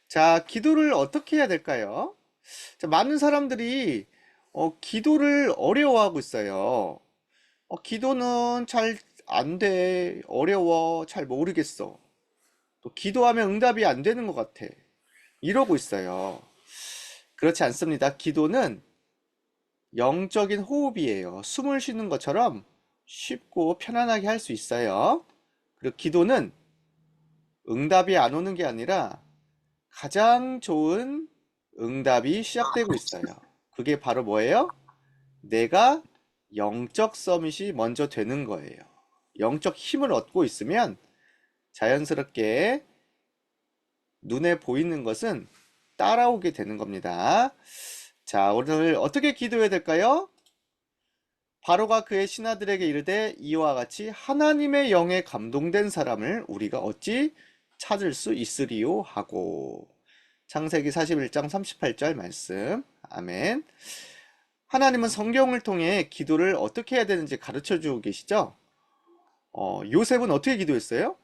자, 기도를 어떻게 해야 될까요? 자, 많은 사람들이 기도를 어려워하고 있어요. 기도는 잘 안 돼, 어려워, 잘 모르겠어. 또 기도하면 응답이 안 되는 것 같아. 이러고 있어요. 그렇지 않습니다. 기도는 영적인 호흡이에요. 숨을 쉬는 것처럼 쉽고 편안하게 할 수 있어요. 그리고 기도는 응답이 안 오는 게 아니라 가장 좋은 응답이 시작되고 있어요. 그게 바로 뭐예요? 내가 영적 서밋이 먼저 되는 거예요. 영적 힘을 얻고 있으면 자연스럽게 눈에 보이는 것은 따라오게 되는 겁니다. 자, 오늘 어떻게 기도해야 될까요? 바로가 그의 신하들에게 이르되 이와 같이 하나님의 영에 감동된 사람을 우리가 어찌 찾을 수 있으리요 하고. 창세기 41장 38절 말씀. 아멘. 하나님은 성경을 통해 기도를 어떻게 해야 되는지 가르쳐 주고 계시죠? 요셉은 어떻게 기도했어요?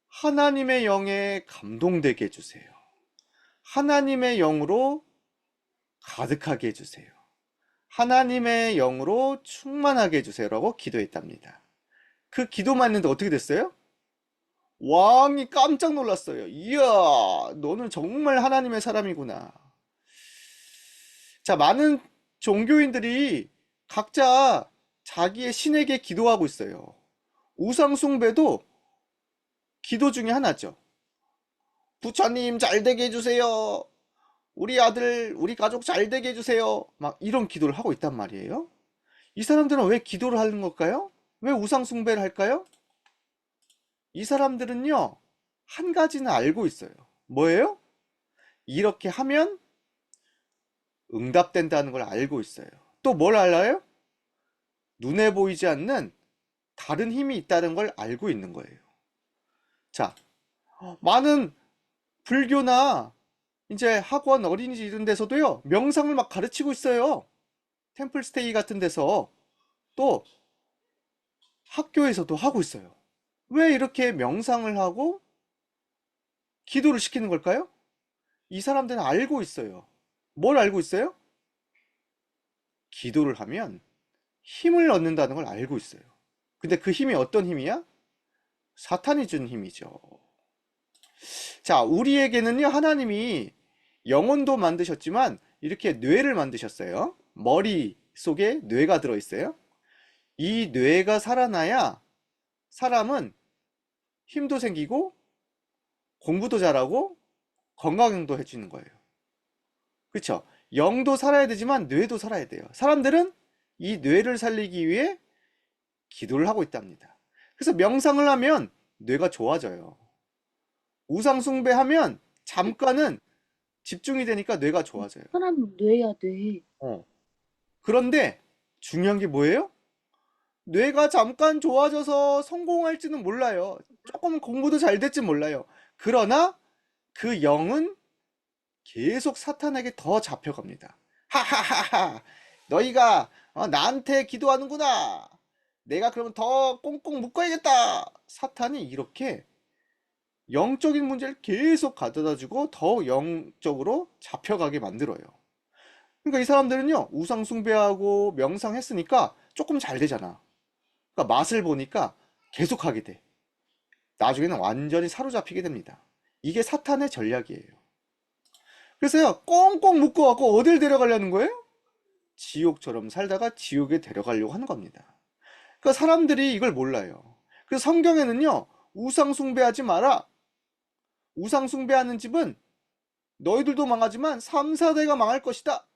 하나님의 영에 감동되게 해주세요. 하나님의 영으로 가득하게 해주세요. 하나님의 영으로 충만하게 해주세요라고 기도했답니다. 그 기도만 했는데 어떻게 됐어요? 왕이 깜짝 놀랐어요. 이야, 너는 정말 하나님의 사람이구나. 자, 많은 종교인들이 각자 자기의 신에게 기도하고 있어요. 우상숭배도 기도 중에 하나죠. 부처님 잘 되게 해주세요. 우리 아들, 우리 가족 잘 되게 해주세요. 막 이런 기도를 하고 있단 말이에요. 이 사람들은 왜 기도를 하는 걸까요? 왜 우상숭배를 할까요? 이 사람들은요, 한 가지는 알고 있어요. 뭐예요? 이렇게 하면 응답된다는 걸 알고 있어요. 또 뭘 알아요? 눈에 보이지 않는 다른 힘이 있다는 걸 알고 있는 거예요. 자, 많은 불교나 이제 학원 어린이집 이런 데서도요, 명상을 막 가르치고 있어요. 템플스테이 같은 데서 또 학교에서도 하고 있어요. 왜 이렇게 명상을 하고 기도를 시키는 걸까요? 이 사람들은 알고 있어요. 뭘 알고 있어요? 기도를 하면 힘을 얻는다는 걸 알고 있어요. 근데 그 힘이 어떤 힘이야? 사탄이 준 힘이죠. 자, 우리에게는요, 하나님이 영혼도 만드셨지만 이렇게 뇌를 만드셨어요. 머리 속에 뇌가 들어있어요. 이 뇌가 살아나야 사람은 힘도 생기고 공부도 잘하고 건강도 해주는 거예요. 그렇죠? 영도 살아야 되지만 뇌도 살아야 돼요. 사람들은 이 뇌를 살리기 위해 기도를 하고 있답니다. 그래서 명상을 하면 뇌가 좋아져요. 우상 숭배하면 잠깐은 집중이 되니까 뇌가 좋아져요. 사람 뇌야, 뇌. 어. 그런데 중요한 게 뭐예요? 뇌가 잠깐 좋아져서 성공할지는 몰라요. 조금 공부도 잘 될지 몰라요. 그러나 그 영은 계속 사탄에게 더 잡혀갑니다. 하하하하! 너희가 나한테 기도하는구나. 내가 그러면 더 꽁꽁 묶어야겠다. 사탄이 이렇게 영적인 문제를 계속 가져다 주고 더 영적으로 잡혀가게 만들어요. 그러니까 이 사람들은요, 우상 숭배하고 명상했으니까 조금 잘 되잖아. 그러니까 맛을 보니까 계속 하게 돼. 나중에는 완전히 사로잡히게 됩니다. 이게 사탄의 전략이에요. 그래서요, 꽁꽁 묶어갖고 어딜 데려가려는 거예요? 지옥처럼 살다가 지옥에 데려가려고 하는 겁니다. 그러니까 사람들이 이걸 몰라요. 그래서 성경에는요, 우상 숭배하지 마라. 우상 숭배하는 집은 너희들도 망하지만 3, 4대가 망할 것이다.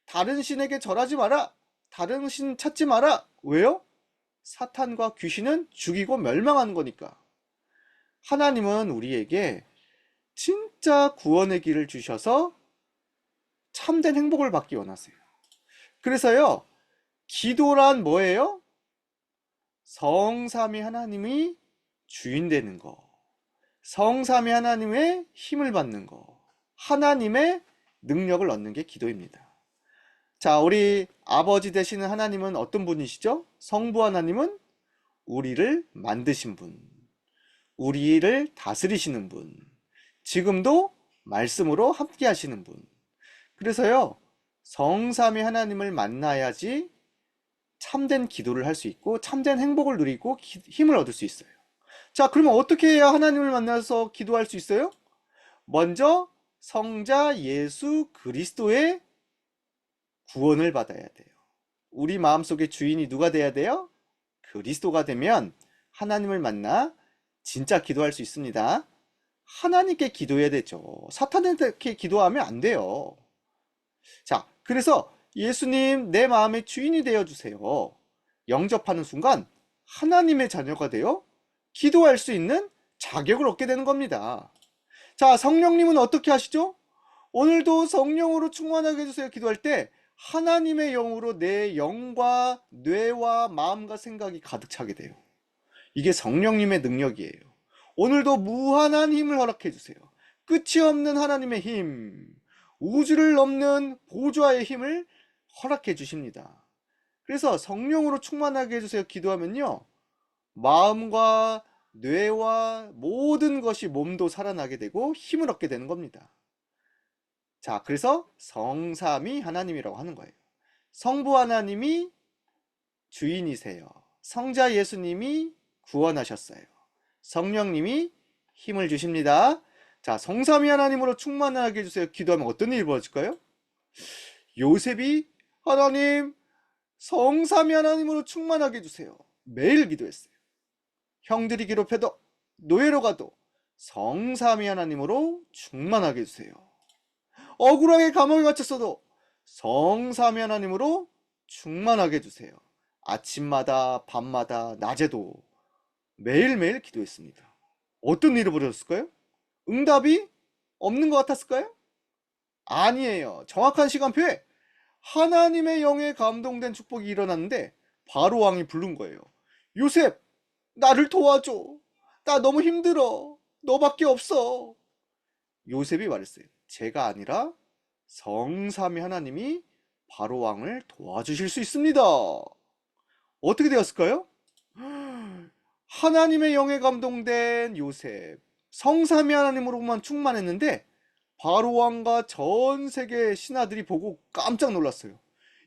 다른 신에게 절하지 마라. 다른 신 찾지 마라. 왜요? 사탄과 귀신은 죽이고 멸망하는 거니까. 하나님은 우리에게 진짜 구원의 길을 주셔서 참된 행복을 받기 원하세요. 그래서요, 기도란 뭐예요? 성삼위 하나님이 주인 되는 거. 성삼위 하나님의 힘을 받는 거. 하나님의 능력을 얻는 게 기도입니다. 자, 우리 아버지 되시는 하나님은 어떤 분이시죠? 성부 하나님은 우리를 만드신 분, 우리를 다스리시는 분, 지금도 말씀으로 함께 하시는 분. 그래서요, 성삼위 하나님을 만나야지 참된 기도를 할 수 있고 참된 행복을 누리고 힘을 얻을 수 있어요. 자, 그러면 어떻게 해야 하나님을 만나서 기도할 수 있어요? 먼저 성자 예수 그리스도의 구원을 받아야 돼요. 우리 마음속의 주인이 누가 돼야 돼요? 그리스도가 되면 하나님을 만나 진짜 기도할 수 있습니다. 하나님께 기도해야 되죠. 사탄한테 기도하면 안 돼요. 자, 그래서 예수님 내 마음의 주인이 되어 주세요. 영접하는 순간 하나님의 자녀가 되어 기도할 수 있는 자격을 얻게 되는 겁니다. 자, 성령님은 어떻게 하시죠? 오늘도 성령으로 충만하게 해주세요. 기도할 때 하나님의 영으로 내 영과 뇌와 마음과 생각이 가득 차게 돼요. 이게 성령님의 능력이에요. 오늘도 무한한 힘을 허락해 주세요. 끝이 없는 하나님의 힘, 우주를 넘는 보좌의 힘을 허락해 주십니다. 그래서 성령으로 충만하게 해주세요. 기도하면요, 마음과 뇌와 모든 것이 몸도 살아나게 되고 힘을 얻게 되는 겁니다. 자, 그래서 성삼위 하나님이라고 하는 거예요. 성부 하나님이 주인이세요. 성자 예수님이 구원하셨어요. 성령님이 힘을 주십니다. 자, 성삼위 하나님으로 충만하게 해주세요. 기도하면 어떤 일이 벌어질까요? 요셉이 하나님, 성삼위 하나님으로 충만하게 해주세요. 매일 기도했어요. 형들이 괴롭혀도 노예로 가도 성삼위 하나님으로 충만하게 해주세요. 억울하게 감옥에 갇혔어도 성삼위 하나님으로 충만하게 해주세요. 아침마다 밤마다 낮에도 매일매일 기도했습니다. 어떤 일이 벌어졌을까요? 응답이 없는 것 같았을까요? 아니에요. 정확한 시간표에 하나님의 영에 감동된 축복이 일어났는데 바로 왕이 부른 거예요. 요셉, 나를 도와줘. 나 너무 힘들어. 너밖에 없어. 요셉이 말했어요. 제가 아니라 성삼위 하나님이 바로 왕을 도와주실 수 있습니다. 어떻게 되었을까요? 하나님의 영에 감동된 요셉, 성삼위 하나님으로만 충만했는데 바로 왕과 전 세계 신하들이 보고 깜짝 놀랐어요.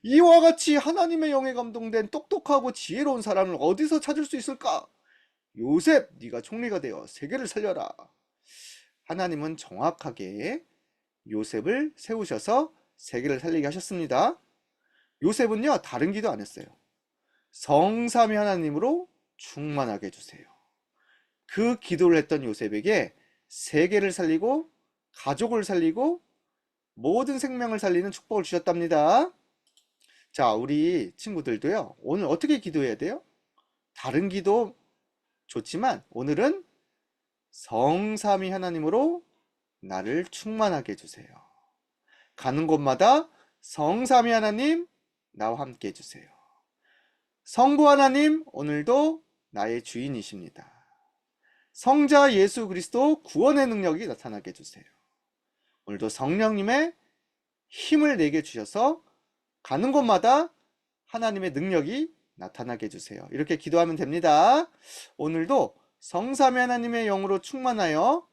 이와 같이 하나님의 영에 감동된 똑똑하고 지혜로운 사람을 어디서 찾을 수 있을까? 요셉, 네가 총리가 되어 세계를 살려라. 하나님은 정확하게 요셉을 세우셔서 세계를 살리게 하셨습니다. 요셉은요, 다른 기도 안 했어요. 성삼위 하나님으로 충만하게 해주세요. 그 기도를 했던 요셉에게 세계를 살리고 가족을 살리고 모든 생명을 살리는 축복을 주셨답니다. 자, 우리 친구들도요, 오늘 어떻게 기도해야 돼요? 다른 기도 좋지만 오늘은 성삼위 하나님으로 나를 충만하게 해주세요. 가는 곳마다 성삼위 하나님 나와 함께 해주세요. 성부 하나님 오늘도 나의 주인이십니다. 성자 예수 그리스도 구원의 능력이 나타나게 해주세요. 오늘도 성령님의 힘을 내게 주셔서 가는 곳마다 하나님의 능력이 나타나게 해주세요. 이렇게 기도하면 됩니다. 오늘도 성삼위 하나님의 영으로 충만하여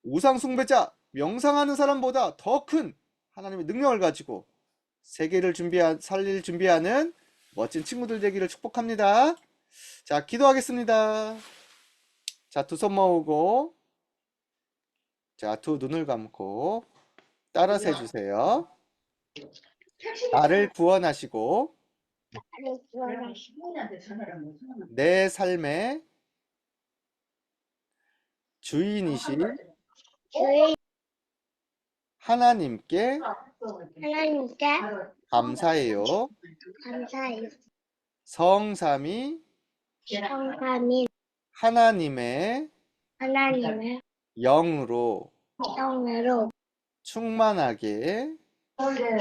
우상 숭배자, 명상하는 사람보다 더 큰 하나님의 능력을 가지고 세계를 살릴 준비하는 멋진 친구들 되기를 축복합니다. 자, 기도하겠습니다. 자, 두 손 모으고, 자, 두 눈을 감고 따라서 해주세요. 나를 구원하시고 내 삶의 주인이신 하나님께 감사해요. 감사해요. 성삼위 성삼위 하나님의 하나님의 영으로 영으로 충만하게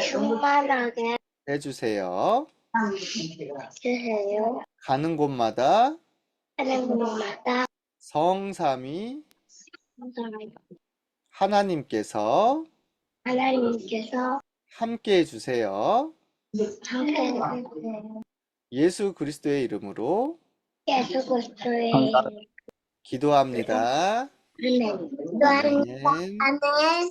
충만하게 해주세요. 주세요. 가는 곳마다 하는 곳마다 성삼위 성삼위 하나님께서 하나님께서 함께 해주세요. 함께 해주세요. 예수 그리스도의 이름으로 예수 그리스도의 기도합니다. 이름으로 아멘. 아멘. 아멘.